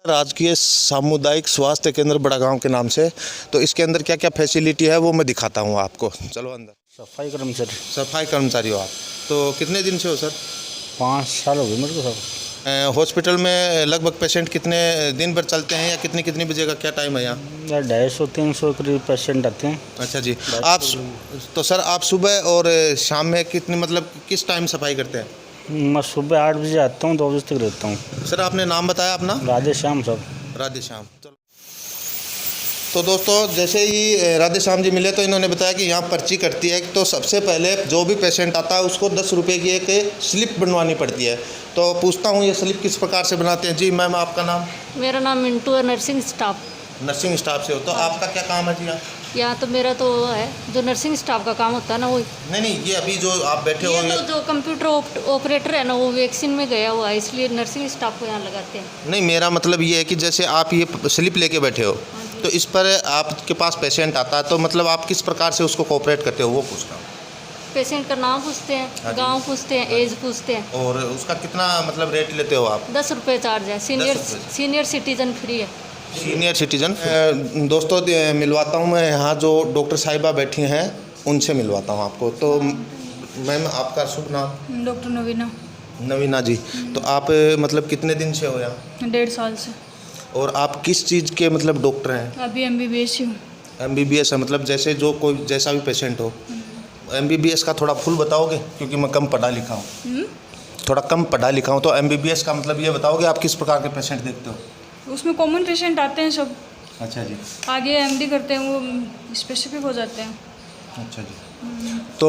राजकीय सामुदायिक स्वास्थ्य केंद्र बड़ागांव के नाम से। तो इसके अंदर क्या क्या फैसिलिटी है वो मैं दिखाता हूँ आपको। चलो अंदर। सफाई कर्मचारी। सफाई कर्मचारी हो आप, तो कितने दिन से हो सर? 5 साल हो गए मेरे को सर। हॉस्पिटल में लगभग पेशेंट कितने दिन भर चलते हैं या कितनी कितनी बजे का क्या टाइम है यहाँ? 250-300 करीब पेशेंट आते हैं। अच्छा जी। आप तो सर आप सुबह और शाम में कितनी मतलब किस टाइम सफाई करते हैं? मैं सुबह 8 बजे आता हूँ, 2 बजे तक रहता हूँ। सर आपने नाम बताया अपना? राधे श्याम सर। राधे श्याम। चलो, तो दोस्तों जैसे ही राधे श्याम जी मिले तो इन्होंने बताया कि यहाँ पर्ची कटती है। तो सबसे पहले जो भी पेशेंट आता है उसको 10 रुपये की एक स्लिप बनवानी पड़ती है। तो पूछता हूँ ये स्लिप किस प्रकार से बनाते हैं। जी मैम आपका नाम? मेरा नाम मिंटू है, नर्सिंग स्टाफ। नर्सिंग स्टाफ से हो, तो आपका क्या काम है जी यहाँ? यहाँ तो मेरा तो है जो नर्सिंग स्टाफ का काम होता है ना वो। नहीं, ये अभी जो आप बैठे हो ये तो जो कंप्यूटर ऑपरेटर है ना वो वैक्सीन में गया हुआ है, इसलिए नर्सिंग स्टाफ को यहाँ लगाते हैं। नहीं, मेरा मतलब ये है कि जैसे आप ये स्लिप लेके बैठे हो तो इस पर आपके पास पेशेंट आता है तो मतलब आप किस प्रकार से उसको कोऑपरेट करते हो वो पूछ रहा हूँ। पेशेंट का नाम पूछते हैं, गांव पूछते हैं, एज पूछते हैं। और उसका कितना मतलब रेट लेते हो आप? 10 रुपये चार्ज है। सीनियर सिटीजन फ्री है। Senior citizen. दोस्तों मिलवाता हूँ मैं यहाँ जो डॉक्टर साहिबा बैठी हैं उनसे मिलवाता हूँ आपको। तो मैम आपका शुभ नाम? डॉक्टर नवीना। नवीना जी। तो आप मतलब कितने दिन से हो यहाँ? 1.5 साल से। और आप किस चीज़ के मतलब डॉक्टर हैं? अभी MBBS हूँ। MBBS है, मतलब जैसे जो कोई जैसा भी पेशेंट हो। MBBS का थोड़ा फुल बताओगे क्योंकि मैं कम पढ़ा लिखा हूँ। थोड़ा कम पढ़ा लिखा हूँ, तो MBBS का मतलब ये बताओगे आप किस प्रकार के पेशेंट देखते हो? उसमें कॉमन पेशेंट आते हैं सब। अच्छा जी। आगे MD करते हैं वो स्पेसिफिक हो जाते हैं। अच्छा जी। तो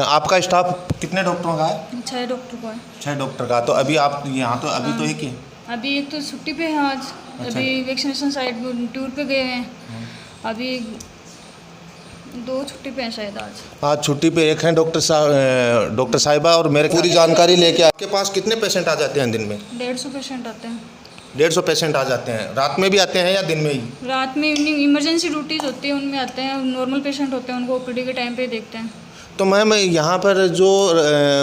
आपका स्टाफ कितने डॉक्टरों का है? 6 डॉक्टर को है। 6 डॉक्टर का। तो अभी आप यहाँ तो अभी तो एक ही? अभी एक तो छुट्टी पे है आज। अच्छा। अभी वैक्सीनेशन साइट टूर पे गए हैं। अभी 2 छुट्टी पे हैं शायद आज छुट्टी पे एक हैं डॉक्टर साहिबा। और मेरे पूरी जानकारी लेके आपके पास कितने पेशेंट आ जाते हैं दिन में? 150 पेशेंट आते हैं। 150 पेशेंट आ जाते हैं। रात में भी आते हैं या दिन में ही? रात में इवनिंग इमरजेंसी ड्यूटीज होती है उनमें आते हैं। नॉर्मल पेशेंट होते हैं उनको OPD के टाइम पे देखते हैं। तो मैम यहाँ पर जो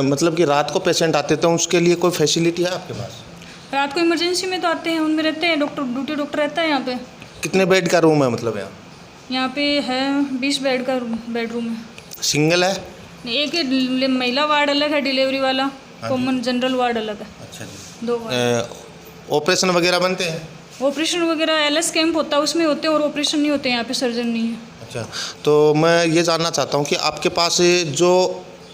मतलब कि रात को पेशेंट आते थे उसके लिए कोई फैसिलिटी है आपके पास? रात को इमरजेंसी में तो आते हैं, उनमें रहते हैं डॉक्टर, ड्यूटी डॉक्टर रहता है यहाँ पे। कितने बेड का रूम है मतलब यहाँ? यहाँ पे है 20 बेड का बेडरूम है। सिंगल है? एक ही महिला वार्ड अलग है, डिलीवरी वाला कॉमन जनरल वार्ड अलग है। अच्छा जी। 2 वार्ड। ऑपरेशन वगैरह बनते हैं? ऑपरेशन वगैरह LS कैंप होता है उसमें होते हैं, और ऑपरेशन नहीं होते यहाँ पे, सर्जन नहीं है। अच्छा, तो मैं ये जानना चाहता हूँ कि आपके पास जो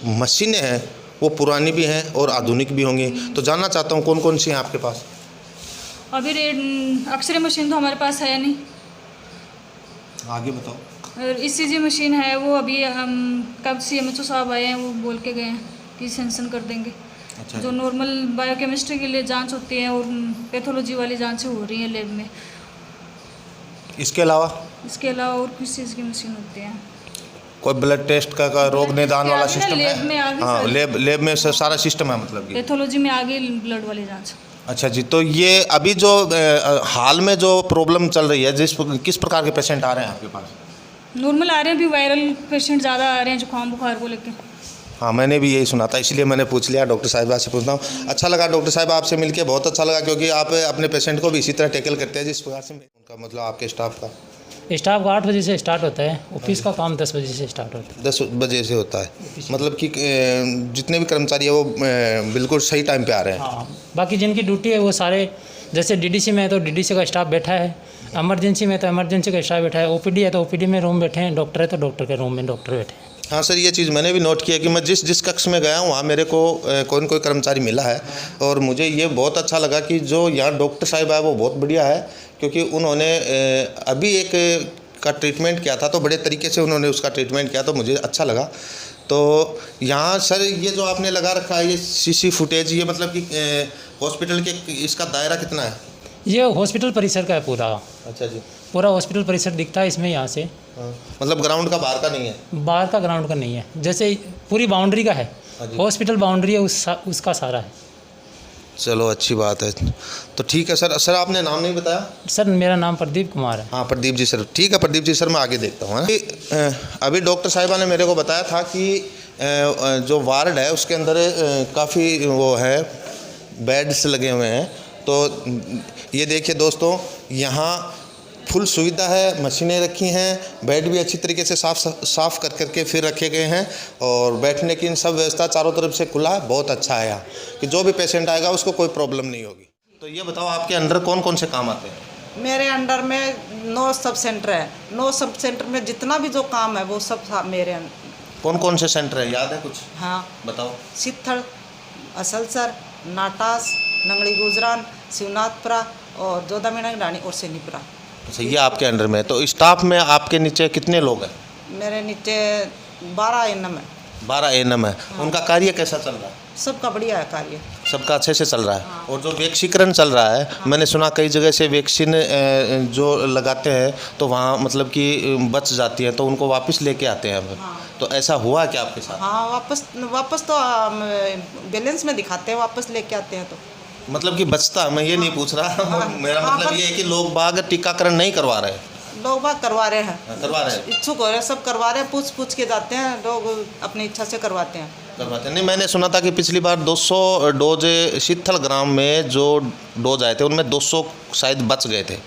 मशीनें हैं वो पुरानी भी हैं और आधुनिक भी होंगी, तो जानना चाहता हूँ कौन कौन सी हैं आपके पास? अभी एक्सरे मशीन तो हमारे पास है नहीं। आगे बताओ। और ECG मशीन है, वो अभी हम कब CMHO साहब आए हैं वो बोल के गए हैं कि सेंसन कर देंगे। अच्छा। जो नॉर्मल बायोकेमिस्ट्री के लिए जांच होती है और पैथोलॉजी वाली जांचें हो रही हैं लैब में। इसके अलावा और किस चीज़ की मशीन होती है? कोई ब्लड टेस्ट का रोग निदान वाला सिस्टम है? लैब में आगे हाँ, लेब में सारा सिस्टम है मतलब कि। पैथोलॉजी में आगे ब्लड वाली जांच। अच्छा जी। तो ये अभी जो हाल में जो प्रॉब्लम चल रही है, किस प्रकार के पेशेंट आ रहे हैं आपके पास? नॉर्मल आ रहे हैं, अभी वायरल पेशेंट ज़्यादा आ रहे हैं, जुकाम बुखार को लेकर। हाँ, मैंने भी यही सुना था, इसलिए मैंने पूछ लिया। डॉक्टर साहिबा से पूछता हूँ। अच्छा लगा डॉक्टर साहिबा आपसे मिलके, बहुत अच्छा लगा, क्योंकि आप अपने पेशेंट को भी इसी तरह टैकल करते हैं जिस प्रकार से उनका मतलब आपके स्टाफ का 8 बजे से स्टार्ट होता है। ऑफिस का काम 10 बजे से स्टार्ट होता है। 10 बजे से होता है, मतलब कि जितने भी कर्मचारी है वो बिल्कुल सही टाइम पे आ रहे हैं। हाँ, बाकी जिनकी ड्यूटी है वो सारे, जैसे DDC में है तो DDC का स्टाफ बैठा है, इमरजेंसी में तो इमरजेंसी का स्टाफ बैठा है, OPD है तो OPD में रूम बैठे हैं, डॉक्टर है तो डॉक्टर के रूम में डॉक्टर बैठे हैं। हाँ सर, ये चीज़ मैंने भी नोट किया कि मैं जिस कक्ष में गया हूँ वहाँ मेरे को कोई न कोई कर्मचारी मिला है, और मुझे ये बहुत अच्छा लगा कि जो यहाँ डॉक्टर साहिबा है वो बहुत बढ़िया है, क्योंकि उन्होंने अभी एक का ट्रीटमेंट किया था तो बड़े तरीके से उन्होंने उसका ट्रीटमेंट किया, तो मुझे अच्छा लगा। तो यहाँ सर ये जो आपने लगा रखा है ये CC फुटेज, ये मतलब कि हॉस्पिटल के इसका दायरा कितना है? ये हॉस्पिटल परिसर का है पूरा। अच्छा जी। पूरा हॉस्पिटल परिसर दिखता है इसमें यहाँ से। हाँ, मतलब ग्राउंड का बाहर का नहीं है? बाहर का ग्राउंड का नहीं है, जैसे पूरी बाउंड्री का है। हॉस्पिटल बाउंड्री है उसका सारा है। चलो अच्छी बात है। तो ठीक है सर आपने नाम नहीं बताया? सर मेरा नाम प्रदीप कुमार है। हाँ प्रदीप जी सर, ठीक है प्रदीप जी सर, मैं आगे देखता हूँ। अभी डॉक्टर साहिबा ने मेरे को बताया था कि जो वार्ड है उसके अंदर काफ़ी वो है बेड्स लगे हुए हैं, तो ये देखिए दोस्तों, यहाँ फुल सुविधा है, मशीनें रखी हैं, बेड भी अच्छी तरीके से साफ़ कर करके फिर रखे गए हैं और बैठने की इन सब व्यवस्था चारों तरफ से खुला है। बहुत अच्छा है यहाँ कि जो भी पेशेंट आएगा उसको कोई प्रॉब्लम नहीं होगी। तो ये बताओ आपके अंडर कौन कौन से काम आते हैं? मेरे अंडर में 9 सब सेंटर है। 9 सब सेंटर में जितना भी जो काम है वो सब मेरे कौन कौन से सेंटर है, याद है कुछ? हाँ, बताओ। सित्थड़, असलसर, नाटास, नंगड़ी गुजरान, शिवनाथपुरा और जोधामीना डाणी और सेनीपुरा। अच्छा, ये आपके अंडर में है। तो स्टाफ में आपके नीचे कितने लोग हैं? मेरे नीचे 12 एएनएम है। 12 एएनएम है। उनका कार्य कैसा चल रहा है? सबका बढ़िया है कार्य, सबका अच्छे से चल रहा है। और जो वैक्सीकरण चल रहा है, मैंने सुना कई जगह से वैक्सीन जो लगाते हैं तो वहाँ मतलब कि बच जाती है तो उनको वापस लेके आते हैं। तो ऐसा हुआ क्या आपके साथ? हाँ, वापस तो बैलेंस में दिखाते हैं, वापस लेके आते हैं। तो मतलब कि बचता, मैं ये नहीं पूछ रहा, मेरा मतलब ये है कि लोग बाग टीकाकरण नहीं करवा रहे। लोग बाग करवा रहे हैं, करवा रहे हैं, इच्छुक हो रहे हैं, सब करवा रहे हैं, पूछ के जाते हैं लोग, अपनी इच्छा से करवाते हैं। करवाते नहीं, मैंने सुना था कि पिछली बार 200 डोज सित्थल ग्राम में जो डोज आए थे उनमें 200 शायद बच गए थे।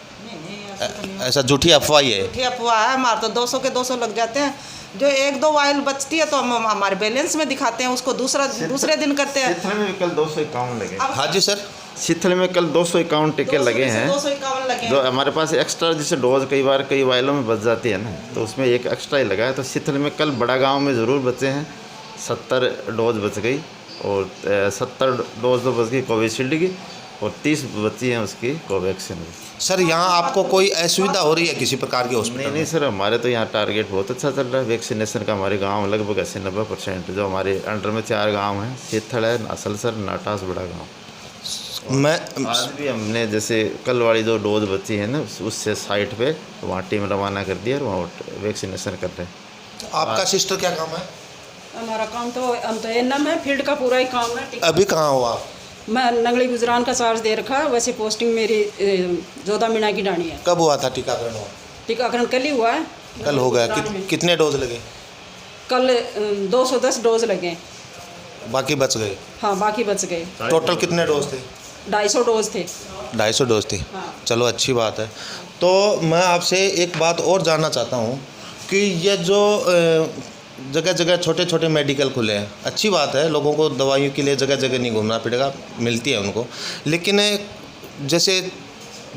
ऐसा झूठी अफवाह है? झूठी अफवाह है। हमारे तो 200 के 200 लग जाते हैं। जो 1-2 वायल बचती है तो हम हमारे बैलेंस में दिखाते हैं, उसको दूसरे दिन करते हैं। सित्थल में कल 251 लगे। हाँ जी सर, सित्थल में कल 251 टीके लगे हैं। 251 लगे जो हमारे पास एक्स्ट्रा जैसे डोज कई वायलों में बच जाती है ना, तो उसमें एक एक्स्ट्रा ही लगा है। तो सित्थल में कल बड़ा गांव में ज़रूर बचे हैं, 70 डोज बच गई और 70 डोज तो बच गई कोविशील्ड की और 30 बची हैं उसकी कोवैक्सीन की। सर यहाँ आपको कोई असुविधा हो रही है किसी प्रकार की हॉस्पिटल? नहीं सर, हमारे तो यहाँ टारगेट बहुत अच्छा चल रहा है वैक्सीनेशन का। हमारे गांव में लगभग 80-90% जो हमारे अंडर में 4 गांव हैं, सित्थल है, असलसर, नाटास, बड़ा गांव। मैं आज भी हमने जैसे कल वाली जो डोज बची है ना, उससे साइट पे वहाँ टीम रवाना कर दी और वहाँ वैक्सीनेशन कर रहे हैं। आपका सिस्टर क्या काम है? हमारा काम तो हम तो एएनएम है, फील्ड का पूरा ही काम है। अभी कहाँ हो आप? मैं नंगड़ी गुजरान का चार्ज दे रखा है। वैसे पोस्टिंग मेरी जोधामीना की डाणी है। कब हुआ था टीकाकरण? टीकाकरण कल ही हुआ है। कल हो गया। कितने डोज लगे? कल 210 डोज लगे, बाकी बच गए? हाँ, बाकी बच गए। टोटल कितने डोज थे? 250 डोज थे। 250 डोज थी। चलो अच्छी बात है। तो मैं आपसे एक बात और जानना चाहता हूँ कि ये जो जगह जगह छोटे छोटे मेडिकल खुले हैं, अच्छी बात है, लोगों को दवाइयों के लिए जगह जगह नहीं घूमना पड़ेगा, मिलती है उनको। लेकिन जैसे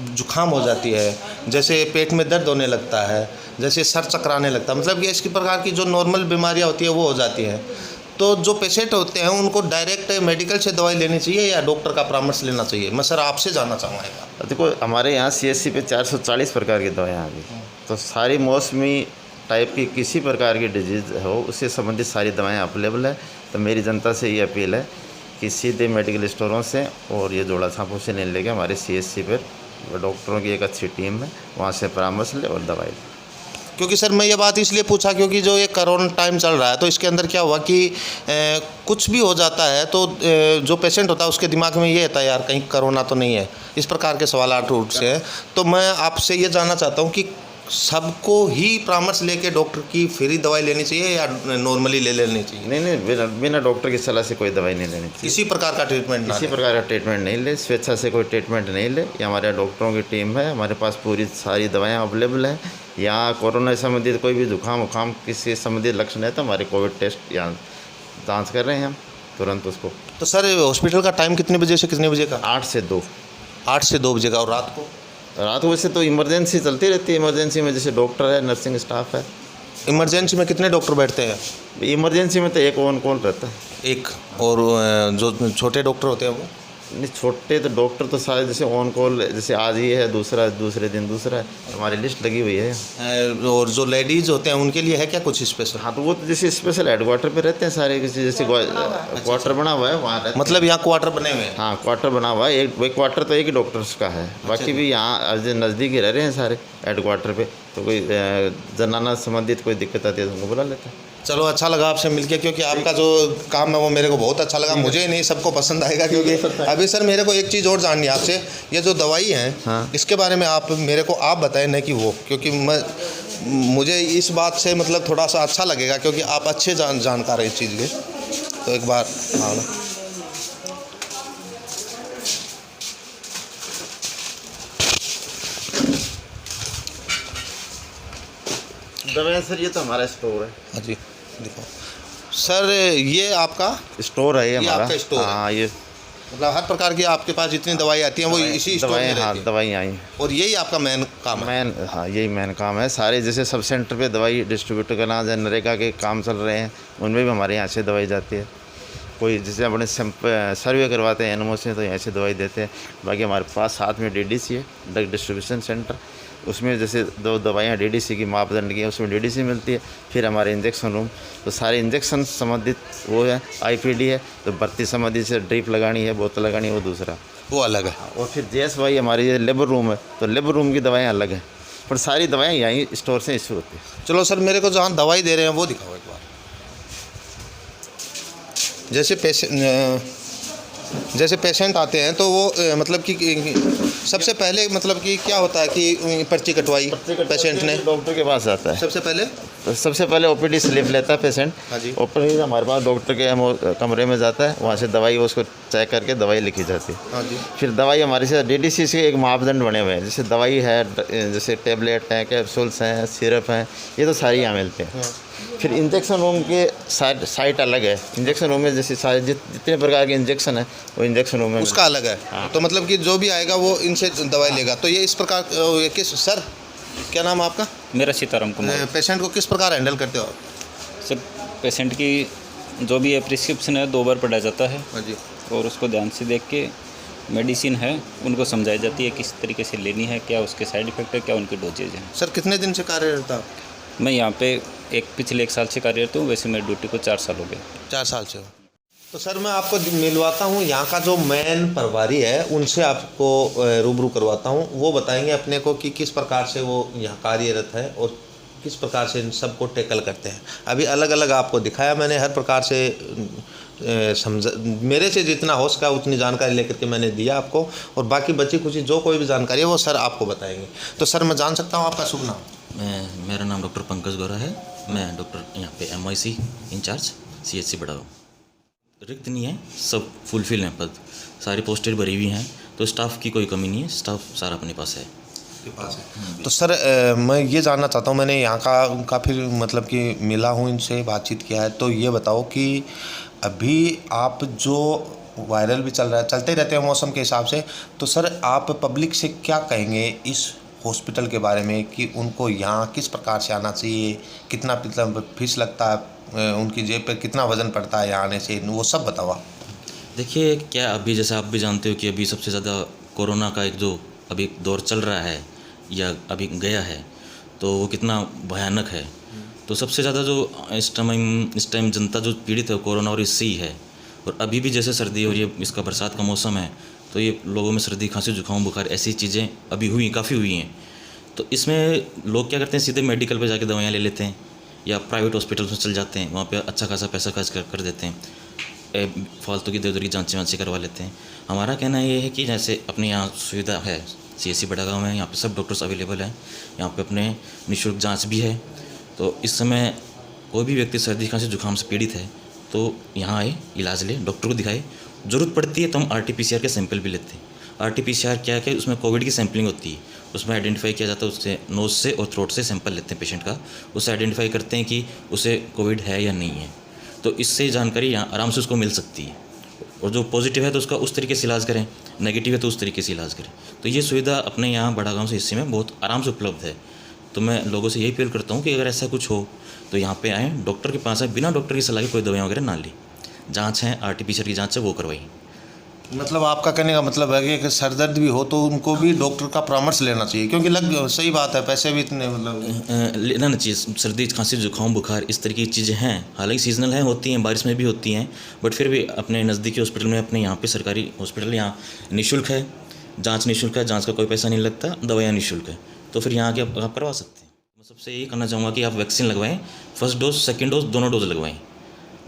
जुकाम हो जाती है, जैसे पेट में दर्द होने लगता है, जैसे सर चकराने लगता है, मतलब कि इस प्रकार की जो नॉर्मल बीमारियां होती है वो हो जाती हैं, तो जो पेशेंट होते हैं उनको डायरेक्ट मेडिकल से दवाई लेनी चाहिए या डॉक्टर का परामर्श लेना चाहिए? मैं सर आपसे जानना चाहूँगा। देखो, हमारे यहाँ CSC पे 440 प्रकार की दवाएँ आ गई, तो सारी मौसमी टाइप की किसी प्रकार की डिजीज़ हो उससे संबंधित सारी दवाएं अवेलेबल है। तो मेरी जनता से ये अपील है कि सीधे मेडिकल स्टोरों से और ये जोड़ा छापों से नहीं लेके हमारे CSC पर डॉक्टरों की एक अच्छी टीम है, वहाँ से परामर्श ले और दवाई ले। क्योंकि सर मैं ये बात इसलिए पूछा क्योंकि जो ये कोरोना टाइम चल रहा है तो इसके अंदर क्या हुआ कि कुछ भी हो जाता है तो जो पेशेंट होता है उसके दिमाग में ये होता है यार कहीं कोरोना तो नहीं है, इस प्रकार के सवाल उठ से हैं। तो मैं आपसे ये जानना चाहता हूँ कि सबको ही परामर्श लेके डॉक्टर की फ्री दवाई लेनी चाहिए या नॉर्मली ले लेनी चाहिए? नहीं, बिना डॉक्टर की सलाह से कोई दवाई नहीं लेनी चाहिए। किसी प्रकार का ट्रीटमेंट किसी प्रकार का ट्रीटमेंट नहीं ले, स्वेच्छा से कोई ट्रीटमेंट नहीं ले। ये हमारे डॉक्टरों की टीम है, हमारे पास पूरी सारी दवाएं अवेलेबल हैं। यहाँ कोरोना संबंधित कोई भी जुकाम किसी संबंधित लक्षण है तो हमारे कोविड टेस्ट यहाँ जाँच कर रहे हैं हम तुरंत उसको। तो सर हॉस्पिटल का टाइम कितने बजे से कितने बजे का? 8 से 2। 8 से 2 बजे का। और रात को वैसे तो इमरजेंसी चलती रहती है। इमरजेंसी में जैसे डॉक्टर है, नर्सिंग स्टाफ है। इमरजेंसी में कितने डॉक्टर बैठते हैं? इमरजेंसी में तो एक ऑन कॉल रहता है। एक। और जो छोटे डॉक्टर होते हैं वो? नहीं, छोटे तो डॉक्टर तो सारे जैसे ऑन कॉल, जैसे आज ये है, दूसरे दिन दूसरा है, हमारी लिस्ट लगी हुई है। और जो लेडीज़ होते हैं उनके लिए है क्या कुछ स्पेशल? हाँ, तो वो तो जैसे स्पेशल हेडक्वार्टर पे रहते हैं सारे, किसी जैसे क्वार्टर बना हुआ है वहाँ रहते। मतलब यहाँ क्वार्टर बने हुए हैं? हाँ, क्वार्टर बना हुआ है। एक क्वार्टर तो एक ही डॉक्टर्स का है, बाकी भी यहाँ नज़दीक ही रह रहे हैं सारे हेडक्वार्टर पे। तो कोई जनाना संबंधित कोई दिक्कत आती है तो उनको बुला लेते हैं। चलो अच्छा लगा आपसे मिलके, क्योंकि आपका जो काम है वो मेरे को बहुत अच्छा लगा। मुझे नहीं, सबको पसंद आएगा। क्योंकि अभी सर मेरे को एक चीज़ और जाननी है आपसे, ये जो दवाई है हाँ। इसके बारे में आप मेरे को आप बताएं नहीं कि वो, क्योंकि मुझे इस बात से मतलब थोड़ा सा अच्छा लगेगा क्योंकि आप अच्छे जानकार हैं इस चीज़ के। तो एक बार हाँ, दवाएं सर ये तो हमारा स्टोर है। हाँ जी दिखाओ सर, ये आपका स्टोर है ये ये हमारा। आपका स्टोर है? हाँ ये मतलब हर प्रकार की आपके पास जितनी दवाई आती हैं वो इसी स्टोर में दवाएं, रहती हाँ हैं? दवाइयाँ आई और यही आपका मेन काम है? मेन, हाँ यही मेन काम है। सारे जैसे सब सेंटर पे दवाई डिस्ट्रीब्यूट करना, जैसे नरेगा के काम चल रहे हैं उनमें भी हमारे यहाँ से दवाई जाती है। कोई जैसे अपने सर्वे करवाते हैं एनमो से तो यहाँ से दवाई देते हैं। बाकी हमारे पास साथ में डीडीसी है, ड्रग डिस्ट्रीब्यूशन सेंटर, उसमें जैसे 2 दवाइयाँ डीडीसी की मापदंड की है उसमें डीडीसी मिलती है। फिर हमारे इंजेक्शन रूम, तो सारे इंजेक्शन संबंधित वो है। आईपीडी है तो भर्ती संबंधित से ड्रिप लगानी है, बोतल लगानी है, वो दूसरा, वो अलग है। और फिर जेएसवाई हमारी ये लेबर रूम है, तो लेबर रूम की दवाएँ अलग हैं, पर सारी दवाएँ यहीं स्टोर से इशू होती है। चलो सर, मेरे को जहाँ दवाई दे रहे हैं वो दिखाओ एक बार। जैसे पेशेंट आते हैं तो वो मतलब कि सबसे पहले मतलब कि क्या होता है कि पर्ची कटवाई पेशेंट ने, डॉक्टर के पास आता है सबसे पहले ओपीडी स्लिप लेता है पेशेंट। हाँ जी। ओपीडी हमारे पास डॉक्टर के कमरे में जाता है, वहाँ से दवाई उसको चेक करके दवाई लिखी जाती है। हाँ जी। फिर दवाई हमारे से डीडीसी से एक मापदंड बने हुए हैं, जैसे दवाई है, जैसे टेबलेट हैं, कैप्सूल्स हैं, सिरप हैं, ये तो सारी यहाँ मिलते हैं। फिर इंजेक्शन रूम के साइट अलग है। इंजेक्शन रूम में जैसे सारे जितने प्रकार के इंजेक्शन है वो इंजेक्शन रूम में उसका अलग है। हाँ। तो मतलब कि जो भी आएगा वो इनसे दवाई लेगा। तो ये इस प्रकार किस सर, क्या नाम है आपका? मेरा सीताराम कुमार। पेशेंट को किस प्रकार हैंडल करते हो आप? सर पेशेंट की जो भी है प्रिस्क्रिप्शन है 2 बार पढ़ा जाता है हाँ जी। और उसको ध्यान से देख के मेडिसिन है उनको समझाई जाती है किस तरीके से लेनी है, क्या उसके साइड इफ़ेक्ट है, क्या उनके डोजेज हैं। सर कितने दिन से कार्यरत आप? मैं यहाँ पे पिछले 1 साल से कार्यरत हूँ, वैसे मेरी ड्यूटी को 4 साल हो गए। 4 साल से हो। तो सर मैं आपको मिलवाता हूँ यहाँ का जो मेन प्रभारी है, उनसे आपको रूबरू करवाता हूँ। वो बताएंगे अपने को कि किस प्रकार से वो यहाँ कार्यरत है और किस प्रकार से इन सबको टैकल करते हैं। अभी अलग अलग आपको दिखाया मैंने, हर प्रकार से समझ मेरे से जितना हो सका उतनी जानकारी लेकर के मैंने दिया आपको, और बाकी बची कुछ जो कोई भी जानकारी है वो सर आपको बताएंगे। तो सर मैं जान सकता हूँ आपका शुभ नाम? मेरा नाम डॉक्टर पंकज गौरा है। मैं डॉक्टर यहाँ पे MIC इंचार्ज CHC बड़ागांव। रिक्त नहीं है, सब फुलफिल हैं पद, सारी पोस्टें भरी हुई हैं, तो स्टाफ की कोई कमी नहीं है, स्टाफ सारा अपने पास है। तो सर मैं ये जानना चाहता हूँ, मैंने यहाँ का काफ़ी मतलब कि मिला हूँ, इनसे बातचीत किया है, तो ये बताओ कि अभी आप जो वायरल भी चल रहा है, चलते रहते हैं मौसम के हिसाब से, तो सर आप पब्लिक से क्या कहेंगे इस हॉस्पिटल के बारे में कि उनको यहाँ किस प्रकार से आना चाहिए, कितना फीस लगता है, उनकी जेब पे कितना वज़न पड़ता है यहाँ आने से, वो सब बताओ आप। देखिए क्या अभी जैसे आप भी जानते हो कि अभी सबसे ज़्यादा कोरोना का एक जो अभी दौर चल रहा है या अभी गया है तो वो कितना भयानक है। तो सबसे ज़्यादा जो इस टाइम जनता जो पीड़ित है कोरोना और इससे ही है। और अभी भी जैसे सर्दी और ये इसका बरसात का मौसम है तो ये लोगों में सर्दी खांसी जुकाम बुखार ऐसी चीज़ें अभी काफ़ी हुई हैं। तो इसमें लोग क्या करते हैं, सीधे मेडिकल पे जाके दवाइयाँ ले लेते हैं या प्राइवेट हॉस्पिटल्स में चल जाते हैं, वहाँ पे अच्छा खासा पैसा खर्च कर देते हैं, फालतू की देवदरी जाँचें वाँचें करवा लेते हैं। हमारा कहना ये है कि जैसे अपने यहाँ सुविधा है, CHC बड़ागांव में, यहाँ पे सब डॉक्टर्स अवेलेबल हैं, यहाँ पे अपने निःशुल्क जांच भी है। तो इस समय कोई भी व्यक्ति सर्दी खांसी जुकाम से पीड़ित है तो यहाँ आए, इलाज ले, डॉक्टर को दिखाए। ज़रूरत पड़ती है तो हम RT-PCR के सैंपल भी लेते हैं। RT-PCR क्या है, उसमें कोविड की सैंपलिंग होती है, उसमें आइडेंटिफाई किया जाता है, उससे नोज़ से और थ्रोट से सैंपल लेते हैं पेशेंट का, उससे आइडेंटिफाई करते हैं कि उसे कोविड है या नहीं है। तो इससे जानकारी यहाँ आराम से उसको मिल सकती है, और जो पॉजिटिव है तो उसका उस तरीके से इलाज करें, नेगेटिव है तो उस तरीके से इलाज करें। तो ये सुविधा अपने यहाँ बड़ागांव से हिस्से में बहुत आराम से उपलब्ध है। तो मैं लोगों से यही अपील करता हूँ कि अगर ऐसा कुछ हो तो यहाँ पे आएँ, डॉक्टर के पास आए, बिना डॉक्टर की सलाह के कोई दवाइयाँ वगैरह ना ली, जाँच है RT-PCR की जाँच है वो करवाई। मतलब आपका कहने का मतलब है कि सर दर्द भी हो तो उनको भी डॉक्टर का परामर्श लेना चाहिए, क्योंकि सही बात है, पैसे भी इतने मतलब लेना नहीं चाहिए। सर्दी खांसी जुकाम बुखार इस तरह की चीज़ें हैं, हालांकि सीजनल हैं, होती हैं, बारिश में भी होती हैं, बट फिर भी अपने नज़दीकी हॉस्पिटल में, अपने यहाँ पे सरकारी हॉस्पिटल यहाँ निःशुल्क है, जांच निःशुल्क है, जांच का कोई पैसा नहीं लगता, दवाइयाँ निःशुल्क है, तो फिर यहाँ आके आप करवा सकते हैं। मैं सबसे यही कहना चाहूँगा कि आप वैक्सीन लगवाएँ, फर्स्ट डोज सेकेंड डोज दोनों डोज लगवाएँ।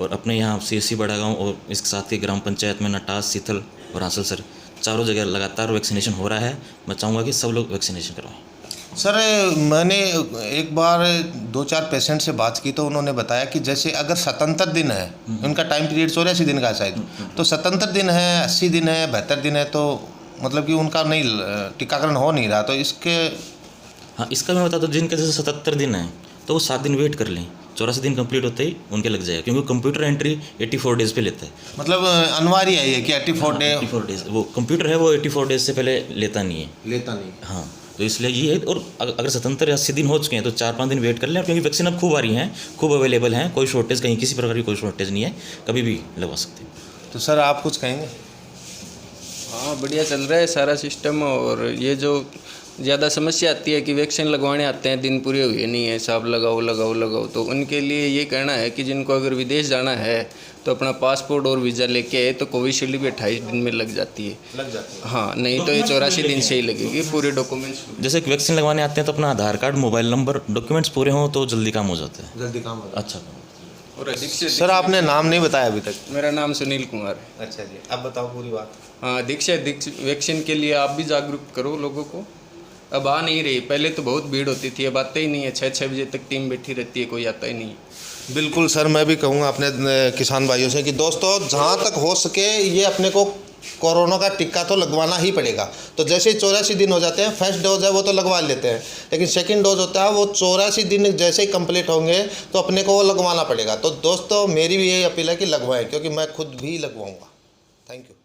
और अपने यहाँ CHC बड़ागांव और इसके साथ ही ग्राम पंचायत में नटास, सीथल और आंचलसर चारों जगह लगातार वैक्सीनेशन हो रहा है। मैं चाहूँगा कि सब लोग वैक्सीनेशन करवाएं। सर मैंने एक बार 2-4 पेशेंट से बात की तो उन्होंने बताया कि जैसे अगर 77 दिन है, उनका टाइम पीरियड 84 दिन का है शायद, तो 77 दिन है, 80 दिन है, 72 दिन है, तो मतलब कि उनका नहीं टीकाकरण हो नहीं रहा। तो इसके हाँ, इसका मैं बता दूँ, जिनके जैसे 77 दिन है तो वो 7 दिन वेट कर लें, 84 दिन कंप्लीट होते ही उनके लग जाएगा, क्योंकि कंप्यूटर एंट्री 84 डेज़ पे लेता है। मतलब अनिवार्य है ये कि 84 डेज़ वो कंप्यूटर है, वो 84 डेज़ से पहले लेता नहीं है। लेता नहीं। हाँ, तो इसलिए ये है। और अगर 77 या 80 दिन हो चुके हैं तो 4-5 दिन वेट कर लें, क्योंकि वैक्सीन अब खूब आ रही हैं, खूब अवेलेबल हैं, कोई शॉर्टेज कहीं किसी प्रकार की कोई शॉर्टेज नहीं है, कभी भी लगवा सकते हैं। तो सर आप कुछ कहेंगे? हाँ, बढ़िया चल रहा है सारा सिस्टम। और ये जो ज़्यादा समस्या आती है कि वैक्सीन लगवाने आते हैं, दिन पूरे हुए नहीं है, साहब लगाओ लगाओ लगाओ, तो उनके लिए ये कहना है कि जिनको अगर विदेश जाना है तो अपना पासपोर्ट और वीज़ा लेके आए, तो कोविशील्ड भी 28 दिन में लग जाती है। हाँ, नहीं तो ये 84 दिन से ही लगेगी, पूरे डॉक्यूमेंट्स। जैसे कि वैक्सीन लगवाने आते हैं तो अपना आधार कार्ड, मोबाइल नंबर, डॉक्यूमेंट्स पूरे हों तो जल्दी काम हो जाता है। जल्दी काम होगा। अच्छा। और अधिक से सर आपने नाम नहीं बताया अभी तक। मेरा नाम सुनील कुमार है। अच्छा जी, अब बताओ पूरी बात। हाँ, अधिक से अधिक वैक्सीन के लिए आप भी जागरूक करो लोगों को। अब आ नहीं रही, पहले तो बहुत भीड़ होती थी, अब आते ही नहीं है। 6-6 बजे तक टीम बैठी रहती है, कोई आता ही नहीं है। बिल्कुल सर, मैं भी कहूँगा अपने किसान भाइयों से कि दोस्तों जहाँ तक हो सके ये अपने को कोरोना का टिक्का तो लगवाना ही पड़ेगा। तो जैसे ही 84 दिन हो जाते हैं, फर्स्ट डोज है वो तो लगवा लेते हैं, लेकिन सेकंड डोज होता है वो 84 दिन जैसे ही कंप्लीट होंगे तो अपने को वो लगवाना पड़ेगा। तो दोस्तों मेरी भी यही अपील है कि लगवाएं, क्योंकि मैं खुद भी लगवाऊँगा। Thank you.